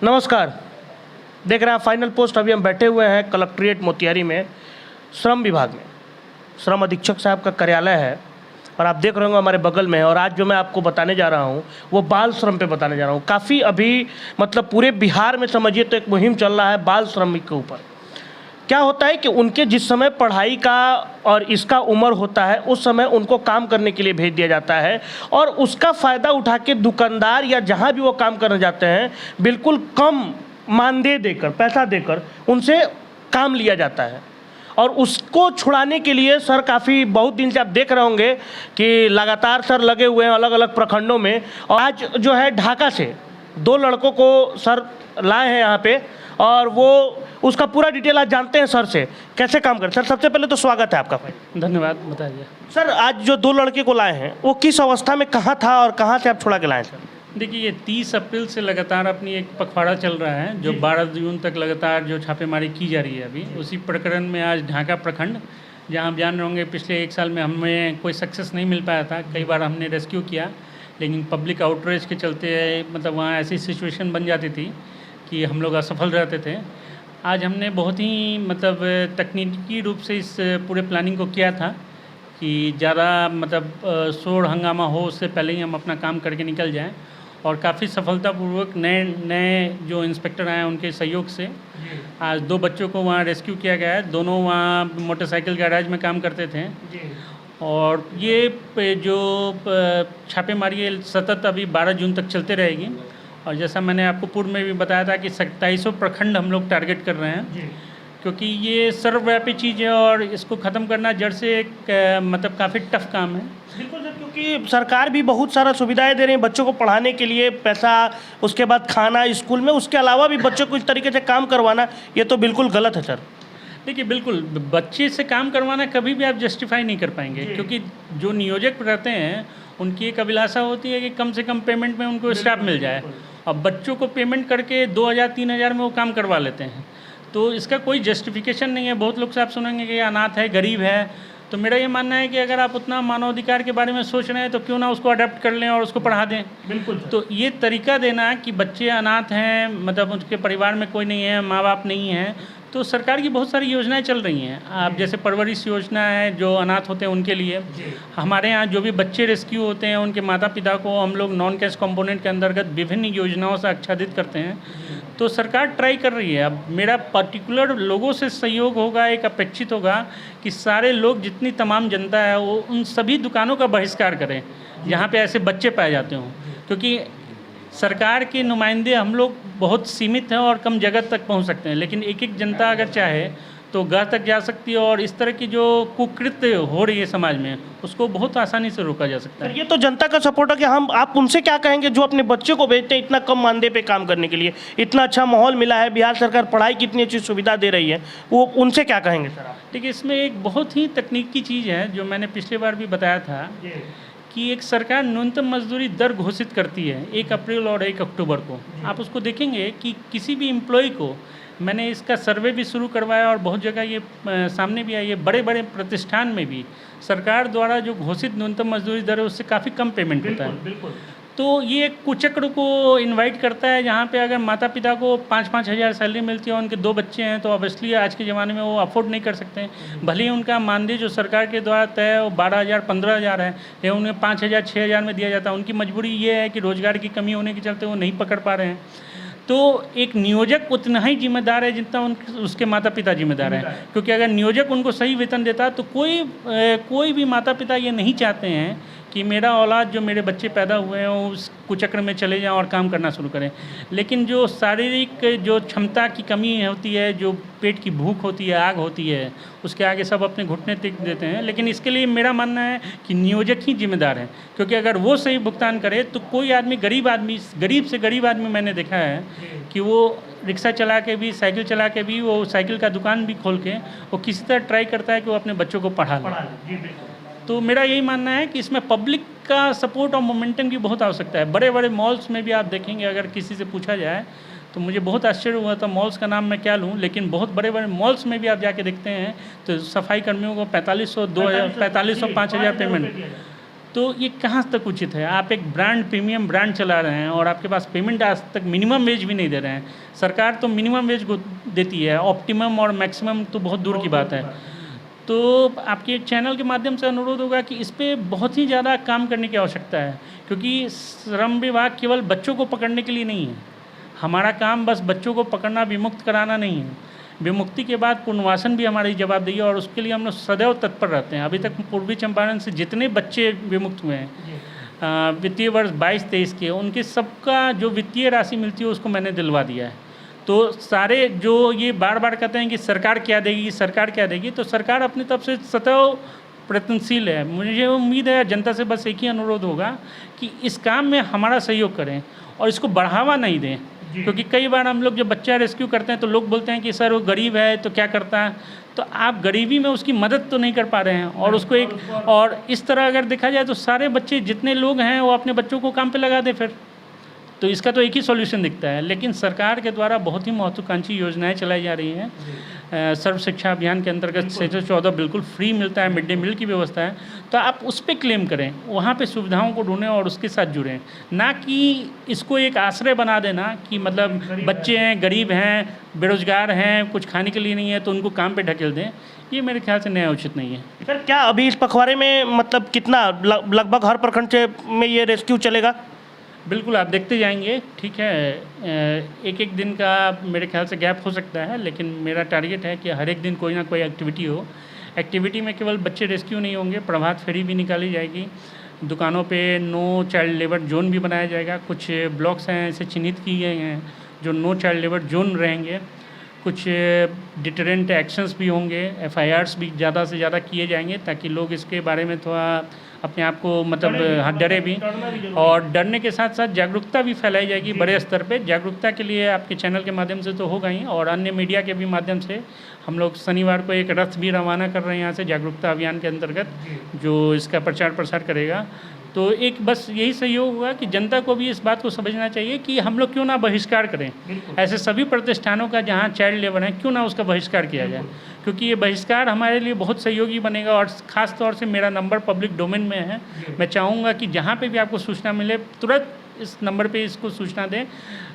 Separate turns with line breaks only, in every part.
नमस्कार। देख रहे हैं फाइनल पोस्ट। अभी हम बैठे हुए हैं कलेक्ट्रेट मोतिहारी में, श्रम विभाग में। श्रम अधीक्षक साहब का कार्यालय है और आप देख रहे होंगे हमारे बगल में है। और आज जो मैं आपको बताने जा रहा हूँ वो बाल श्रम पे बताने जा रहा हूँ। काफ़ी अभी मतलब पूरे बिहार में समझिए तो एक मुहिम चल रहा है बाल श्रमिक के ऊपर। क्या होता है कि उनके जिस समय पढ़ाई का और इसका उम्र होता है उस समय उनको काम करने के लिए भेज दिया जाता है और उसका फ़ायदा उठा के दुकानदार या जहाँ भी वो काम करने जाते हैं बिल्कुल कम मानदेय देकर, पैसा देकर उनसे काम लिया जाता है। और उसको छुड़ाने के लिए सर काफ़ी बहुत दिन से आप देख रहे होंगे कि लगातार सर लगे हुए हैं अलग अलग प्रखंडों में। और आज जो है ढाका से 2 लड़कों को सर लाए हैं यहाँ पे और वो उसका पूरा डिटेल आज जानते हैं सर से कैसे काम करें। सर सबसे पहले तो स्वागत है आपका भाई।
धन्यवाद, बताइए।
सर आज जो 2 लड़के को लाए हैं वो किस अवस्था में कहाँ था और कहाँ से आप छुड़ा के लाए सर?
देखिए, ये 30 अप्रैल से लगातार अपनी एक पखवाड़ा चल रहा है जो 12 जून तक लगातार जो छापेमारी की जा रही है। अभी उसी प्रकरण में आज ढाका प्रखंड, जहाँ आप जान रहे होंगे पिछले 1 साल में हमें कोई सक्सेस नहीं मिल पाया था। कई बार हमने रेस्क्यू किया लेकिन पब्लिक आउटरीच के चलते मतलब वहाँ ऐसी सिचुएशन बन जाती थी कि हम लोग असफल रहते थे। आज हमने बहुत ही मतलब तकनीकी रूप से इस पूरे प्लानिंग को किया था कि ज़्यादा मतलब शोर हंगामा हो उससे पहले ही हम अपना काम करके निकल जाएं। और काफ़ी सफलतापूर्वक नए जो इंस्पेक्टर आए उनके सहयोग से आज 2 बच्चों को वहाँ रेस्क्यू किया गया है। दोनों वहाँ मोटरसाइकिल गैराज में काम करते थे। और ये जो छापेमारी है सतत अभी 12 जून तक चलते रहेगी। और जैसा मैंने आपको पूर्व में भी बताया था कि 2700 प्रखंड हम लोग टारगेट कर रहे हैं क्योंकि ये सर्वव्यापी चीज़ है और इसको ख़त्म करना जड़ से एक मतलब काफ़ी टफ काम है।
बिल्कुल सर, क्योंकि सरकार भी बहुत सारा सुविधाएं दे रही है बच्चों को पढ़ाने के लिए, पैसा, उसके बाद खाना स्कूल में, उसके अलावा भी बच्चों को इस तरीके से काम करवाना ये तो बिल्कुल गलत है सर।
देखिए, बिल्कुल बच्चे से काम करवाना कभी भी आप जस्टिफाई नहीं कर पाएंगे क्योंकि जो नियोजक रहते हैं उनकी एक अभिलाषा होती है कि कम से कम पेमेंट में उनको स्टाफ मिल जाए। अब बच्चों को पेमेंट करके 2000-3000 में वो काम करवा लेते हैं, तो इसका कोई जस्टिफिकेशन नहीं है। बहुत लोग से आप सुनेंगे कि अनाथ है, गरीब है, तो मेरा ये मानना है कि अगर आप उतना मानवाधिकार के बारे में सोच रहे हैं तो क्यों ना उसको अडेप्ट कर लें और उसको पढ़ा दें।
बिल्कुल।
तो ये तरीका देना कि बच्चे अनाथ हैं, मतलब उनके परिवार में कोई नहीं है, माँ बाप नहीं है, तो सरकार की बहुत सारी योजनाएं चल रही हैं। आप जैसे परवरिश योजना है जो अनाथ होते हैं उनके लिए। हमारे यहाँ जो भी बच्चे रेस्क्यू होते हैं उनके माता पिता को हम लोग नॉन कैश कंपोनेंट के अंतर्गत विभिन्न योजनाओं से आच्छादित करते हैं। तो सरकार ट्राई कर रही है। अब मेरा पर्टिकुलर लोगों से सहयोग होगा, एक अपेक्षित होगा कि सारे लोग, जितनी तमाम जनता है वो उन सभी दुकानों का बहिष्कार करें जहाँ पे ऐसे बच्चे पाए जाते हों, क्योंकि सरकार के नुमाइंदे हम लोग बहुत सीमित हैं और कम जगह तक पहुंच सकते हैं, लेकिन एक जनता अगर चाहे तो घर तक जा सकती है और इस तरह की जो कुकृत्य हो रही है समाज में उसको बहुत आसानी से रोका जा सकता है।
ये तो जनता का सपोर्ट है कि आप उनसे क्या कहेंगे जो अपने बच्चों को भेजते हैं इतना कम मानदेय पे काम करने के लिए? इतना अच्छा माहौल मिला है, बिहार सरकार पढ़ाई की इतनी अच्छी सुविधा दे रही है, वो उनसे क्या कहेंगे सर आप?
देखिए, इसमें एक बहुत ही तकनीकी चीज़ है जो मैंने पिछली बार भी बताया था कि एक सरकार न्यूनतम मजदूरी दर घोषित करती है 1 अप्रैल और 1 अक्टूबर को। आप उसको देखेंगे कि किसी भी एम्प्लॉय को, मैंने इसका सर्वे भी शुरू करवाया और बहुत जगह ये सामने भी आई है, बड़े बड़े प्रतिष्ठान में भी सरकार द्वारा जो घोषित न्यूनतम मजदूरी दर है उससे काफ़ी कम पेमेंट होता है।
बिल्कुल।
तो ये एक कुचक्र को इनवाइट करता है जहाँ पे अगर माता पिता को 5-5 हज़ार सैलरी मिलती है, उनके 2 बच्चे हैं, तो ऑब्वियसली आज के ज़माने में वो अफोर्ड नहीं कर सकते हैं। भले ही उनका मानदेय जो सरकार के द्वारा तय है वो 12,000-15,000 है, लेकिन उन्हें 5,000-6,000 में दिया जाता है। उनकी मजबूरी ये है कि रोज़गार की कमी होने के चलते वो नहीं पकड़ पा रहे हैं। तो एक नियोजक उतना ही जिम्मेदार है जितना उसके माता पिता जिम्मेदार हैं, क्योंकि अगर नियोजक उनको सही वेतन देता तो कोई भी माता पिता ये नहीं चाहते हैं कि मेरा औलाद, जो मेरे बच्चे पैदा हुए हैं, वो उस कुचक्र में चले जाएं और काम करना शुरू करें। लेकिन जो शारीरिक जो क्षमता की कमी होती है, जो पेट की भूख होती है, आग होती है, उसके आगे सब अपने घुटने टेक देते हैं। लेकिन इसके लिए मेरा मानना है कि नियोजक ही जिम्मेदार है, क्योंकि अगर वो सही भुगतान करे तो कोई आदमी, गरीब से गरीब आदमी मैंने देखा है कि वो रिक्शा चला के भी, साइकिल चला के भी, वो साइकिल का दुकान भी खोल के वो किसी तरह ट्राई करता है कि वो अपने बच्चों को पढ़ा ले। तो मेरा यही मानना है कि इसमें पब्लिक का सपोर्ट और मोमेंटम की बहुत आवश्यकता है। बड़े बड़े मॉल्स में भी आप देखेंगे, अगर किसी से पूछा जाए तो मुझे बहुत आश्चर्य हुआ था, मॉल्स का नाम मैं क्या लूँ, लेकिन बहुत बड़े बड़े मॉल्स में भी आप जाके देखते हैं तो सफाई कर्मियों को 4500, 2000, 4500, 5000 पेमेंट। तो ये कहाँ तक उचित है? आप एक ब्रांड, प्रीमियम ब्रांड चला रहे हैं और आपके पास पेमेंट आज तक मिनिमम वेज भी नहीं दे रहे हैं। सरकार तो मिनिमम वेज को देती है, ऑप्टिमम और मैक्सिमम तो बहुत दूर की बात है। तो आपके चैनल के माध्यम से अनुरोध होगा कि इस पे बहुत ही ज़्यादा काम करने की आवश्यकता है, क्योंकि श्रम विभाग केवल बच्चों को पकड़ने के लिए नहीं है। हमारा काम बस बच्चों को पकड़ना, विमुक्त कराना नहीं है। विमुक्ति के बाद पुनर्वासन भी हमारी जवाबदेही है और उसके लिए हम लोग सदैव तत्पर रहते हैं। अभी तक पूर्वी चंपारण से जितने बच्चे विमुक्त हुए हैं वित्तीय वर्ष 22-23 के, उनके सबका जो वित्तीय राशि मिलती है उसको मैंने दिलवा दिया है। तो सारे जो ये बार बार कहते हैं कि सरकार क्या देगी, सरकार क्या देगी, तो सरकार अपनी तरफ से सदैव प्रयत्नशील है। मुझे उम्मीद है जनता से बस एक ही अनुरोध होगा कि इस काम में हमारा सहयोग करें और इसको बढ़ावा नहीं दें, क्योंकि कई बार हम लोग जब बच्चा रेस्क्यू करते हैं तो लोग बोलते हैं कि सर वो गरीब है तो क्या करता है, तो आप गरीबी में उसकी मदद तो नहीं कर पा रहे हैं। और उसको एक, और इस तरह अगर देखा जाए तो सारे बच्चे जितने लोग हैं वो अपने बच्चों को काम पे लगा दें फिर, तो इसका तो एक ही सॉल्यूशन दिखता है। लेकिन सरकार के द्वारा बहुत ही महत्वाकांक्षी योजनाएं चलाई जा रही हैं। सर्व शिक्षा अभियान के अंतर्गत 614 बिल्कुल फ्री मिलता है, मिड डे मील की व्यवस्था है, तो आप उस पर क्लेम करें, वहाँ पे सुविधाओं को ढूंढें और उसके साथ जुड़ें, ना कि इसको एक आश्रय बना देना कि मतलब बच्चे हैं, गरीब हैं, बेरोजगार हैं, कुछ खाने के लिए नहीं है तो उनको काम पे ढकेल दें। ये मेरे ख्याल से न्याय उचित नहीं है। सर,
क्या अभी इस पखवाड़े में मतलब कितना लगभग हर प्रखंड से में ये रेस्क्यू चलेगा?
बिल्कुल, आप देखते जाएंगे, ठीक है। एक एक दिन का मेरे ख्याल से गैप हो सकता है, लेकिन मेरा टारगेट है कि हर एक दिन कोई ना कोई एक्टिविटी हो। एक्टिविटी में केवल बच्चे रेस्क्यू नहीं होंगे, प्रभात फेरी भी निकाली जाएगी, दुकानों पे नो चाइल्ड लेबर जोन भी बनाया जाएगा। कुछ ब्लॉक्स हैं ऐसे चिन्हित किए गए हैं जो नो चाइल्ड लेबर जोन रहेंगे। कुछ डिटरेंट एक्शंस भी होंगे, FIRs भी ज़्यादा से ज़्यादा किए जाएंगे ताकि लोग इसके बारे में थोड़ा अपने आप को मतलब डरे भी, और डरने के साथ साथ जागरूकता भी फैलाई जाएगी बड़े स्तर पे। जागरूकता के लिए आपके चैनल के माध्यम से तो होगा ही, और अन्य मीडिया के भी माध्यम से हम लोग शनिवार को एक रथ भी रवाना कर रहे हैं यहाँ से जागरूकता अभियान के अंतर्गत, जो इसका प्रचार प्रसार करेगा। तो एक बस यही सहयोग होगा कि जनता को भी इस बात को समझना चाहिए कि हम लोग क्यों ना बहिष्कार करें ऐसे सभी प्रतिष्ठानों का जहाँ चाइल्ड लेबर है, क्यों ना उसका बहिष्कार किया जाए, क्योंकि ये बहिष्कार हमारे लिए बहुत सहयोगी बनेगा। और ख़ास तौर से मेरा नंबर पब्लिक डोमेन में है, मैं चाहूँगा कि जहाँ पे भी आपको सूचना मिले तुरंत इस नंबर पे इसको सूचना दें।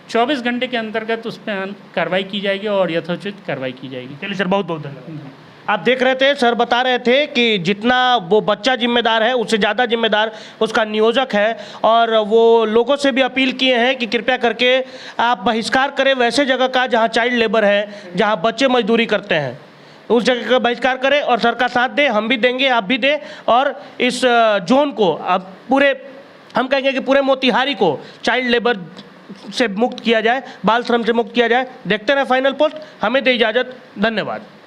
24 घंटे के अंतर्गत उस पर कार्रवाई की जाएगी और यथोचित कार्रवाई की जाएगी।
चलिए सर, बहुत बहुत धन्यवाद। आप देख रहे थे, सर बता रहे थे कि जितना वो बच्चा जिम्मेदार है उससे ज़्यादा जिम्मेदार उसका नियोजक है, और वो लोगों से भी अपील किए हैं कि कृपया करके आप बहिष्कार करें वैसे जगह का जहाँ चाइल्ड लेबर है, जहाँ बच्चे मजदूरी करते हैं, उस जगह का बहिष्कार करें और सर का साथ दें। हम भी देंगे, आप भी दें, और इस जोन को अब पूरे, हम कहेंगे कि पूरे मोतिहारी को चाइल्ड लेबर से मुक्त किया जाए, बाल श्रम से मुक्त किया जाए। देखते रहें फाइनल पोस्ट। हमें दे इजाज़त, धन्यवाद।